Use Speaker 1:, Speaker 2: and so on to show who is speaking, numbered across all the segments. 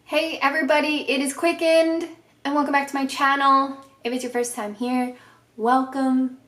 Speaker 1: Hey everybody, it is qcknd and welcome back to my channel. If it's your first time here, welcome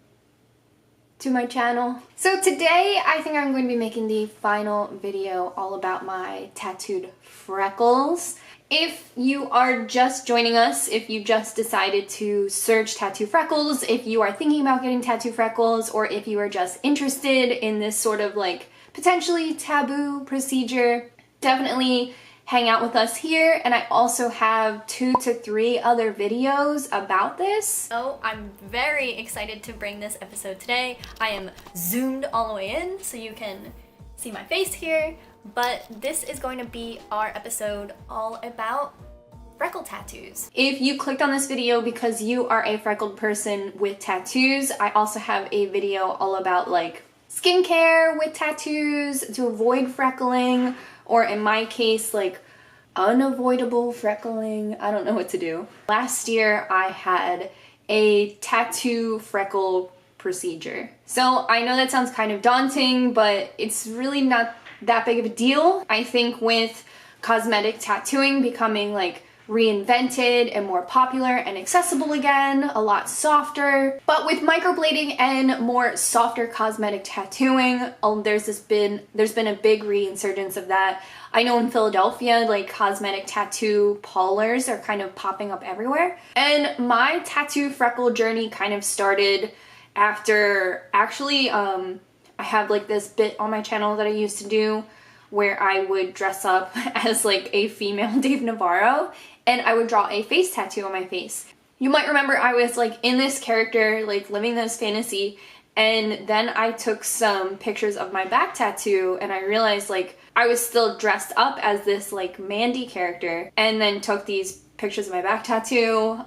Speaker 1: to my channel. So today I think I'm going to be making the final video all about my tattooed freckles. If you are just joining us, if you just decided to search tattoo freckles, if you are thinking about getting tattoo freckles, or if you are just interested in this sort of like potentially taboo procedure, definitely hang out with us here. And I also have 2 to 3 other videos about this.
Speaker 2: So I'm very excited to bring this episode today. I am zoomed all the way in so you can see my face here, but this is going to be our episode all about freckle tattoos.
Speaker 1: If you clicked on this video because you are a freckled person with tattoos, I also have a video all about like skincare with tattoos to avoid freckling, or in my case, like unavoidable freckling. I don't know what to do. Last year I had a tattoo freckle procedure. So I know that sounds kind of daunting, but it's really not that big of a deal. I think with cosmetic tattooing becoming like reinvented and more popular and accessible again, a lot softer. But with microblading and more softer cosmetic tattooing, there's been a big resurgence of that. I know in Philadelphia, like cosmetic tattoo parlors are kind of popping up everywhere. And my tattoo freckle journey kind of started after, actually, I have like this bit on my channel that I used to do where I would dress up as like a female Dave Navarro and I would draw a face tattoo on my face. You might remember I was like in this character, like living this fantasy, and then I took some pictures of my back tattoo and I realized like I was still dressed up as this like Mandy character, and then took these pictures of my back tattoo.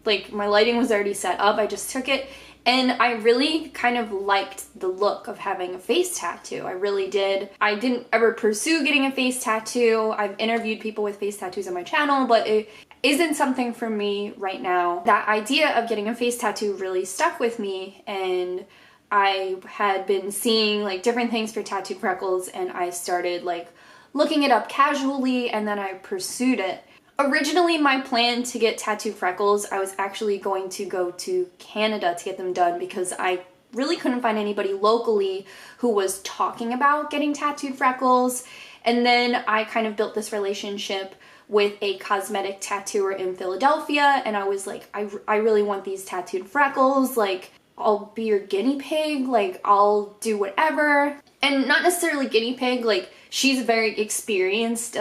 Speaker 1: Like my lighting was already set up, I just took it. And I really kind of liked the look of having a face tattoo. I really did. I didn't ever pursue getting a face tattoo. I've interviewed people with face tattoos on my channel, but it isn't something for me right now. That idea of getting a face tattoo really stuck with me, and I had been seeing like different things for tattooed freckles, and I started like looking it up casually, and then I pursued it. Originally, my plan to get tattooed freckles, I was actually going to go to Canada to get them done because I really couldn't find anybody locally who was talking about getting tattooed freckles. And then I kind of built this relationship with a cosmetic tattooer in Philadelphia, and I was like, I really want these tattooed freckles, like I'll be your guinea pig, like I'll do whatever. And not necessarily guinea pig, like she's a very experienced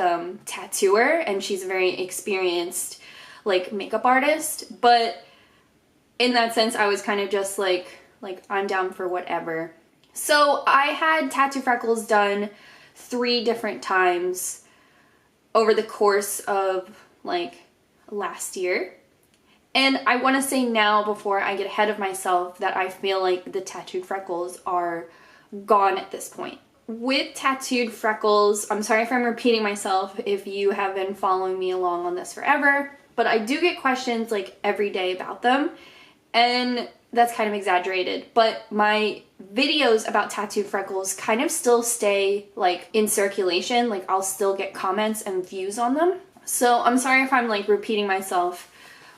Speaker 1: tattooer, and she's a very experienced like makeup artist, but in that sense I was kind of just like I'm down for whatever. So I had tattoo freckles done 3 different times over the course of like last year. And I want to say now, before I get ahead of myself, that I feel like the tattooed freckles are gone at this point. With tattooed freckles, I'm sorry if I'm repeating myself if you have been following me along on this forever, but I do get questions like every day about them, and that's kind of exaggerated, but my videos about tattooed freckles kind of still stay like in circulation, like I'll still get comments and views on them. So I'm sorry if I'm like repeating myself,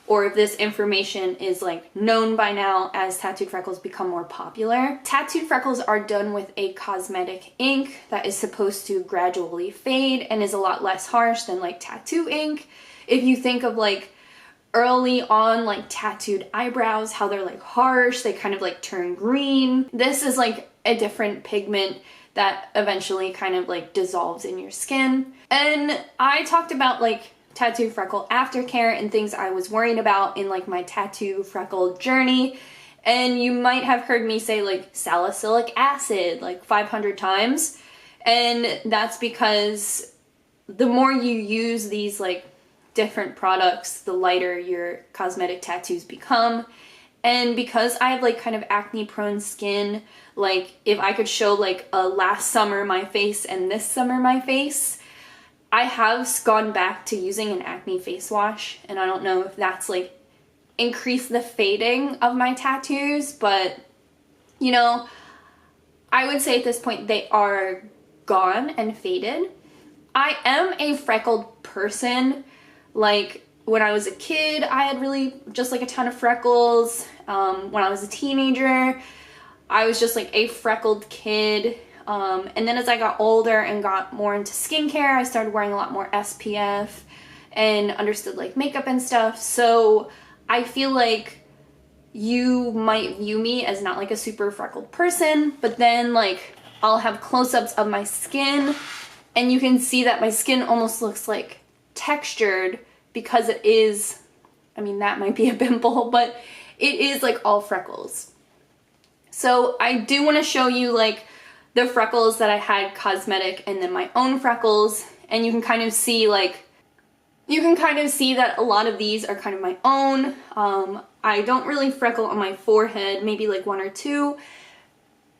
Speaker 1: or if this information is like known by now as tattooed freckles become more popular. Tattooed freckles are done with a cosmetic ink that is supposed to gradually fade and is a lot less harsh than like tattoo ink. If you think of like early on like tattooed eyebrows, how they're like harsh, they kind of like turn green. This is like a different pigment that eventually kind of like dissolves in your skin. And I talked about like tattoo freckle aftercare and things I was worried about in like my tattoo freckle journey, and you might have heard me say like salicylic acid like 500 times, and that's because the more you use these like different products, the lighter your cosmetic tattoos become. And because I have like kind of acne prone skin, like if I could show like a last summer my face and this summer my face, I have gone back to using an acne face wash, and I don't know if that's like increased the fading of my tattoos, but you know, I would say at this point they are gone and faded. I am a freckled person. Like when I was a kid, I had really just like a ton of freckles. When I was a teenager, I was just like a freckled kid. And then as I got older and got more into skincare, I started wearing a lot more SPF and understood like makeup and stuff. So I feel like you might view me as not like a super freckled person, but then like I'll have close-ups of my skin and you can see that my skin almost looks like textured because it is, I mean, that might be a pimple, but it is like all freckles. So I do want to show you like the freckles that I had cosmetic and then my own freckles, and you can kind of see like, you can kind of see that a lot of these are kind of my own. I don't really freckle on my forehead, maybe like one or two,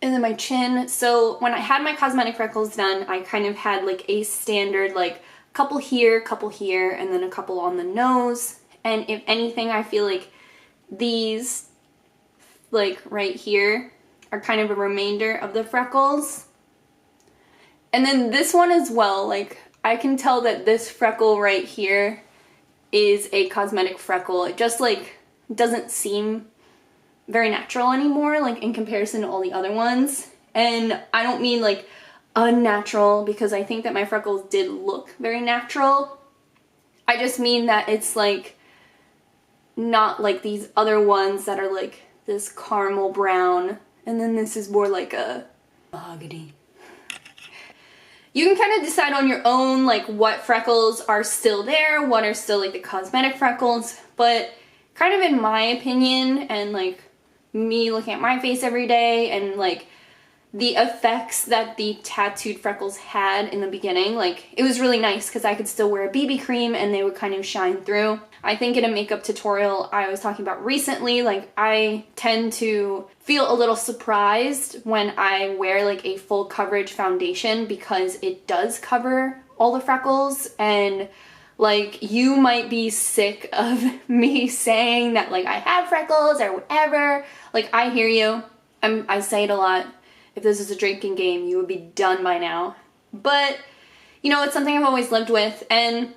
Speaker 1: and then my chin. So when I had my cosmetic freckles done, I kind of had like a standard like couple here, and then a couple on the nose. And if anything, I feel like these like right here are kind of a remainder of the freckles. And then this one as well, like I can tell that this freckle right here is a cosmetic freckle. It just like doesn't seem very natural anymore, like in comparison to all the other ones. And I don't mean like unnatural, because I think that my freckles did look very natural. I just mean that it's like not like these other ones that are like this caramel brown, and then this is more like a mahogany. You can kind of decide on your own like what freckles are still there, what are still like the cosmetic freckles, but kind of in my opinion and like me looking at my face every day and like the effects that the tattooed freckles had in the beginning, like it was really nice because I could still wear a BB cream and they would kind of shine through. I think in a makeup tutorial I was talking about recently, like I tend to feel a little surprised when I wear like a full coverage foundation because it does cover all the freckles, and like you might be sick of me saying that like I have freckles or whatever. Like I hear you. I say it a lot. If this is a drinking game, you would be done by now. But, you know, it's something I've always lived with, and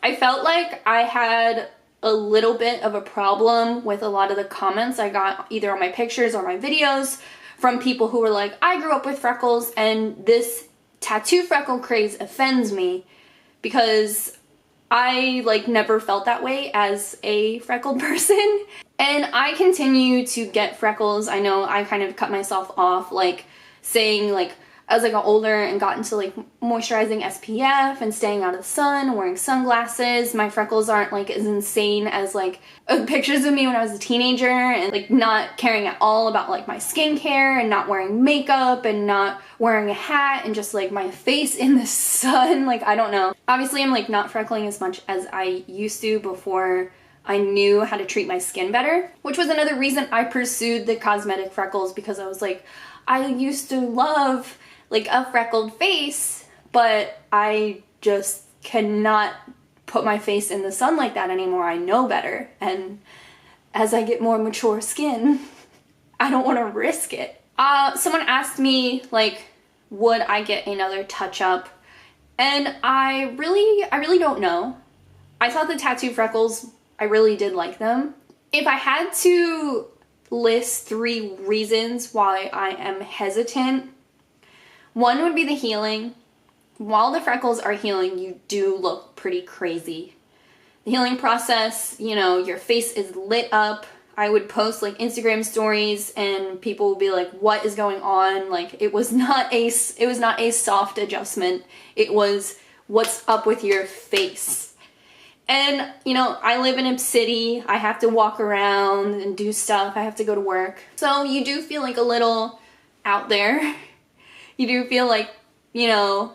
Speaker 1: I felt like I had a little bit of a problem with a lot of the comments I got either on my pictures or my videos from people who were like, I grew up with freckles and this tattoo freckle craze offends me, because I like never felt that way as a freckled person. And I continue to get freckles. I know I kind of cut myself off, like saying like as I got older and got into like moisturizing SPF and staying out of the sun, wearing sunglasses, my freckles aren't like as insane as like pictures of me when I was a teenager, and like not caring at all about like my skincare and not wearing makeup and not wearing a hat and just like my face in the sun. Like I don't know. Obviously I'm like not freckling as much as I used to before I knew how to treat my skin better, which was another reason I pursued the cosmetic freckles, because I was like, I used to love like a freckled face, but I just cannot put my face in the sun like that anymore. I know better, and as I get more mature skin, I don't want to risk it. Someone asked me like, would I get another touch-up? And I really don't know. I thought the tattoo freckles, I really did like them. If I had to list 3 reasons why I am hesitant, one would be the healing. While the freckles are healing, you do look pretty crazy. The healing process, you know, your face is lit up. I would post like Instagram stories and people would be like, what is going on? Like it was not a soft adjustment. It was, what's up with your face? And, you know, I live in a city. I have to walk around and do stuff. I have to go to work. So you do feel like a little out there. You do feel like, you know,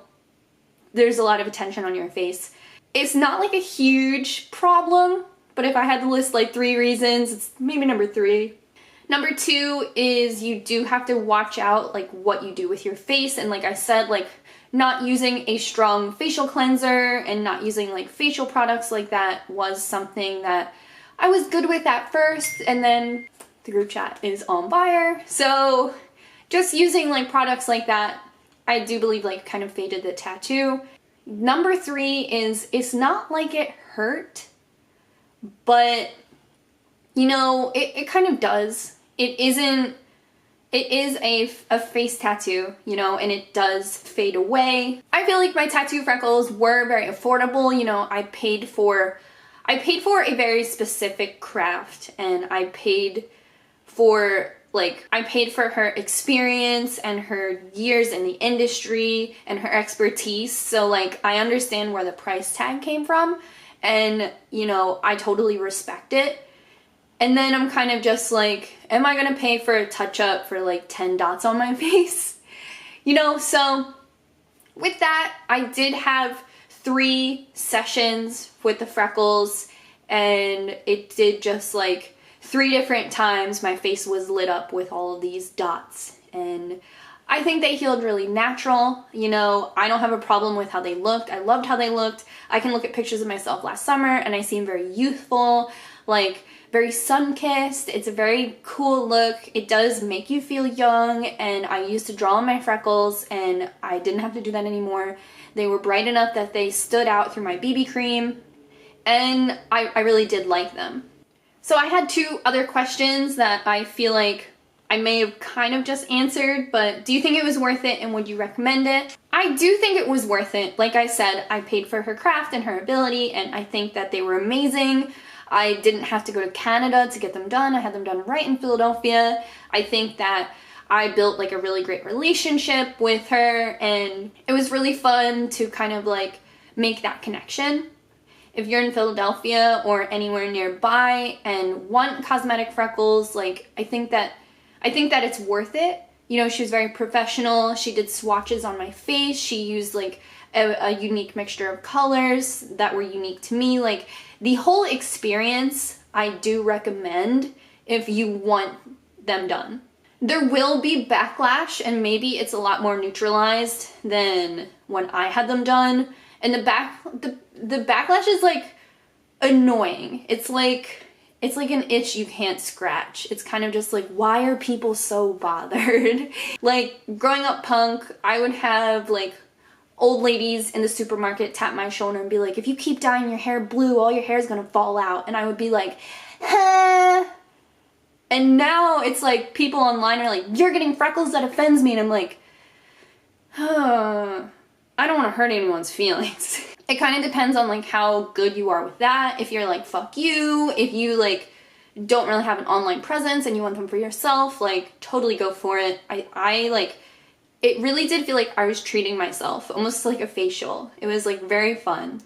Speaker 1: there's a lot of attention on your face. It's not like a huge problem, but if I had to list like 3 reasons, it's maybe number 3. Number 2 is you do have to watch out like what you do with your face. And like I said, like not using a strong facial cleanser and not using like facial products like that was something that I was good with at first, and then the group chat is on fire. So just using like products like that, I do believe like kind of faded the tattoo. Number 3 is, it's not like it hurt, but you know, it kind of does. It is a face tattoo, you know, and it does fade away. I feel like my tattoo freckles were very affordable. You know, I paid for a very specific craft, and I paid for her experience and her years in the industry and her expertise. So like, I understand where the price tag came from, and you know, I totally respect it. And then I'm kind of just like, am I gonna pay for a touch-up for like 10 dots on my face? You know, so with that, I did have 3 sessions with the freckles, and it did just like 3 different times my face was lit up with all of these dots. And I think they healed really natural. You know, I don't have a problem with how they looked. I loved how they looked. I can look at pictures of myself last summer and I seem very youthful, like very sun-kissed. It's a very cool look. It does make you feel young, and I used to draw on my freckles and I didn't have to do that anymore. They were bright enough that they stood out through my BB cream, and I really did like them. So I had 2 other questions that I feel like I may have kind of just answered, but do you think it was worth it, and would you recommend it? I do think it was worth it. Like I said, I paid for her craft and her ability, and I think that they were amazing. I didn't have to go to Canada to get them done. I had them done right in Philadelphia. I think that I built like a really great relationship with her, and it was really fun to kind of like make that connection. If you're in Philadelphia or anywhere nearby and want cosmetic freckles, like I think that it's worth it. You know, she was very professional. She did swatches on my face. She used like a unique mixture of colors that were unique to me. Like, the whole experience I do recommend if you want them done. There will be backlash, and maybe it's a lot more neutralized than when I had them done. And the backlash is like annoying. It's like an itch you can't scratch. It's kind of just like, why are people so bothered? Like, growing up punk, I would have like old ladies in the supermarket tap my shoulder and be like, if you keep dyeing your hair blue, all your hair is gonna fall out. And I would be like, huh. And now it's like people online are like, you're getting freckles, that offends me. And I'm like, I don't want to hurt anyone's feelings. It kind of depends on like how good you are with that. If you're like, fuck you, if you like don't really have an online presence and you want them for yourself, like totally go for it. I like, it really did feel like I was treating myself, almost like a facial. It was like very fun.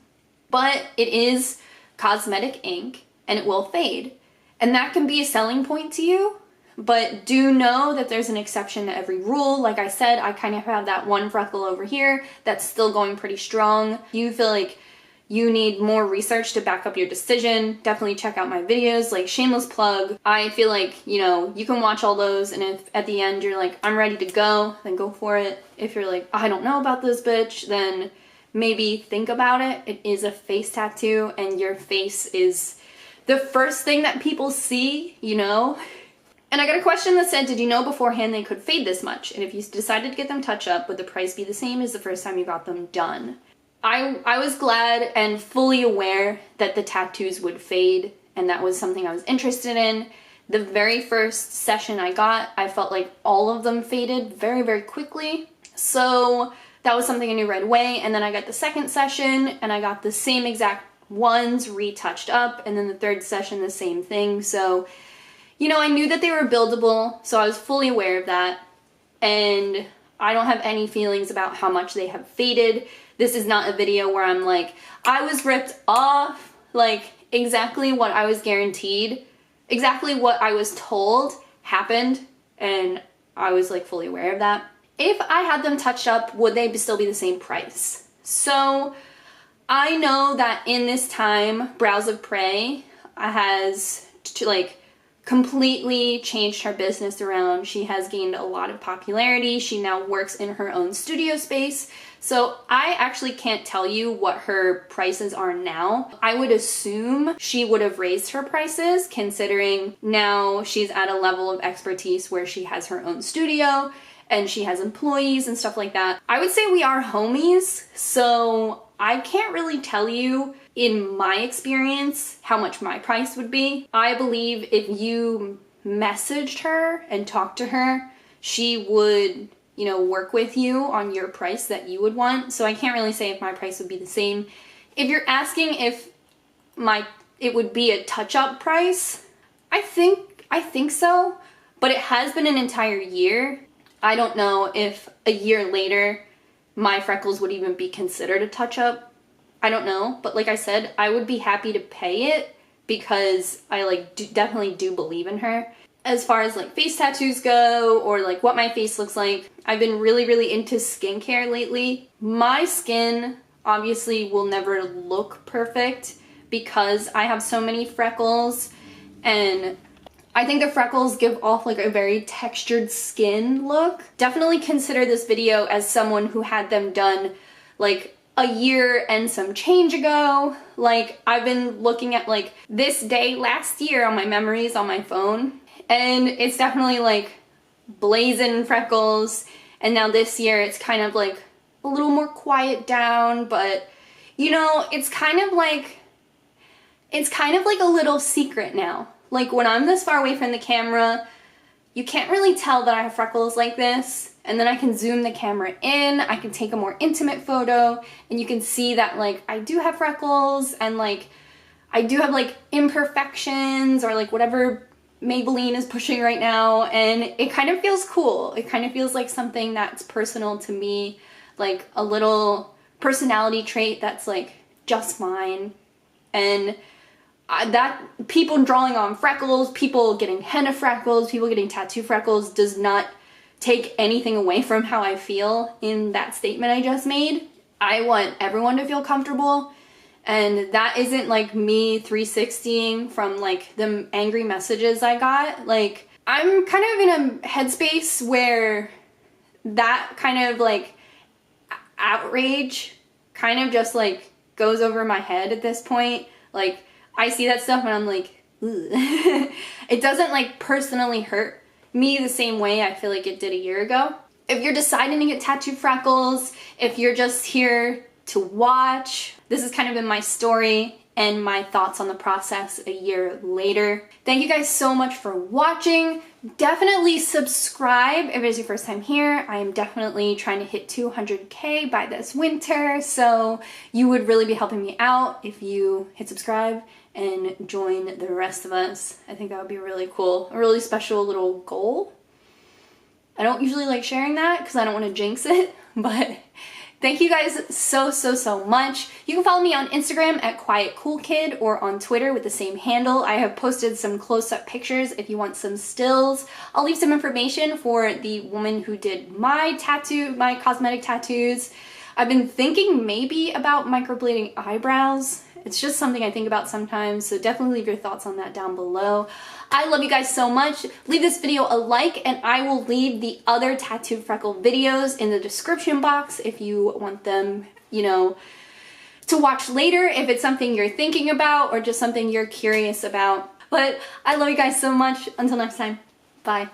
Speaker 1: But it is cosmetic ink, and it will fade. And that can be a selling point to you, but do know that there's an exception to every rule. Like I said, I kind of have that one freckle over here that's still going pretty strong. You feel like you need more research to back up your decision, definitely check out my videos, like shameless plug. I feel like, you know, you can watch all those, and if at the end you're like, I'm ready to go, then go for it. If you're like, I don't know about this bitch, then maybe think about it. It is a face tattoo, and your face is the first thing that people see, you know? And I got a question that said, did you know beforehand they could fade this much? And if you decided to get them touch up, would the price be the same as the first time you got them done? I was glad and fully aware that the tattoos would fade, and that was something I was interested in. The very first session I got, I felt like all of them faded very, very quickly. So that was something I knew right away. And then I got the second session, and I got the same exact ones retouched up, and then the third session, the same thing. So, you know, I knew that they were buildable, so I was fully aware of that. And I don't have any feelings about how much they have faded. This is not a video where I'm like, I was ripped off, like exactly what I was guaranteed, exactly what I was told happened, and I was like fully aware of that. If I had them touched up, would they still be the same price? So I know that in this time, Brows of Prey has completely changed her business around. She has gained a lot of popularity. She now works in her own studio space. So I actually can't tell you what her prices are now. I would assume she would have raised her prices, considering now she's at a level of expertise where she has her own studio and she has employees and stuff like that. I would say we are homies, so I can't really tell you, in my experience, how much my price would be. I believe if you messaged her and talked to her, she would, you know, work with you on your price that you would want. So I can't really say if my price would be the same. If you're asking if it would be a touch-up price, I think so, but it has been an entire year. I don't know if a year later my freckles would even be considered a touch-up. I don't know, but like I said, I would be happy to pay it because I like definitely do believe in her. As far as like face tattoos go, or like what my face looks like, I've been really into skincare lately. My skin obviously will never look perfect because I have so many freckles, and I think the freckles give off like a very textured skin look. Definitely consider this video as someone who had them done like a year and some change ago. Like, I've been looking at like this day last year on my memories on my phone, and it's definitely like blazing freckles, and now this year it's kind of like a little more quiet down, but you know, it's kind of like a little secret now. Like, when I'm this far away from the camera, you can't really tell that I have freckles like this, and then I can zoom the camera in, I can take a more intimate photo, and you can see that like I do have freckles, and like I do have like imperfections, or like whatever Maybelline is pushing right now, and it kind of feels cool. It kind of feels like something that's personal to me, like a little personality trait that's like just mine. And that people drawing on freckles, people getting henna freckles, people getting tattoo freckles does not take anything away from how I feel in that statement I just made. I want everyone to feel comfortable, and that isn't like me 360ing from like the angry messages I got. Like, I'm kind of in a headspace where that kind of like outrage kind of just like goes over my head at this point. Like, I see that stuff and I'm like, ugh. It doesn't like personally hurt me the same way I feel like it did a year ago. If you're deciding to get tattoo freckles, if you're just here to watch, this has kind of been my story and my thoughts on the process a year later. Thank you guys so much for watching. Definitely subscribe if it's your first time here. I am definitely trying to hit 200K by this winter, so you would really be helping me out if you hit subscribe and join the rest of us. I think that would be really cool. A really special little goal. I don't usually like sharing that because I don't want to jinx it, but thank you guys so much. You can follow me on Instagram at quietcoolkid or on Twitter with the same handle. I have posted some close-up pictures if you want some stills. I'll leave some information for the woman who did my cosmetic tattoos. I've been thinking maybe about microblading eyebrows. It's just something I think about sometimes, so definitely leave your thoughts on that down below. I love you guys so much. Leave this video a like, and I will leave the other tattoo freckle videos in the description box if you want them, you know, to watch later, if it's something you're thinking about or just something you're curious about. But I love you guys so much. Until next time, bye.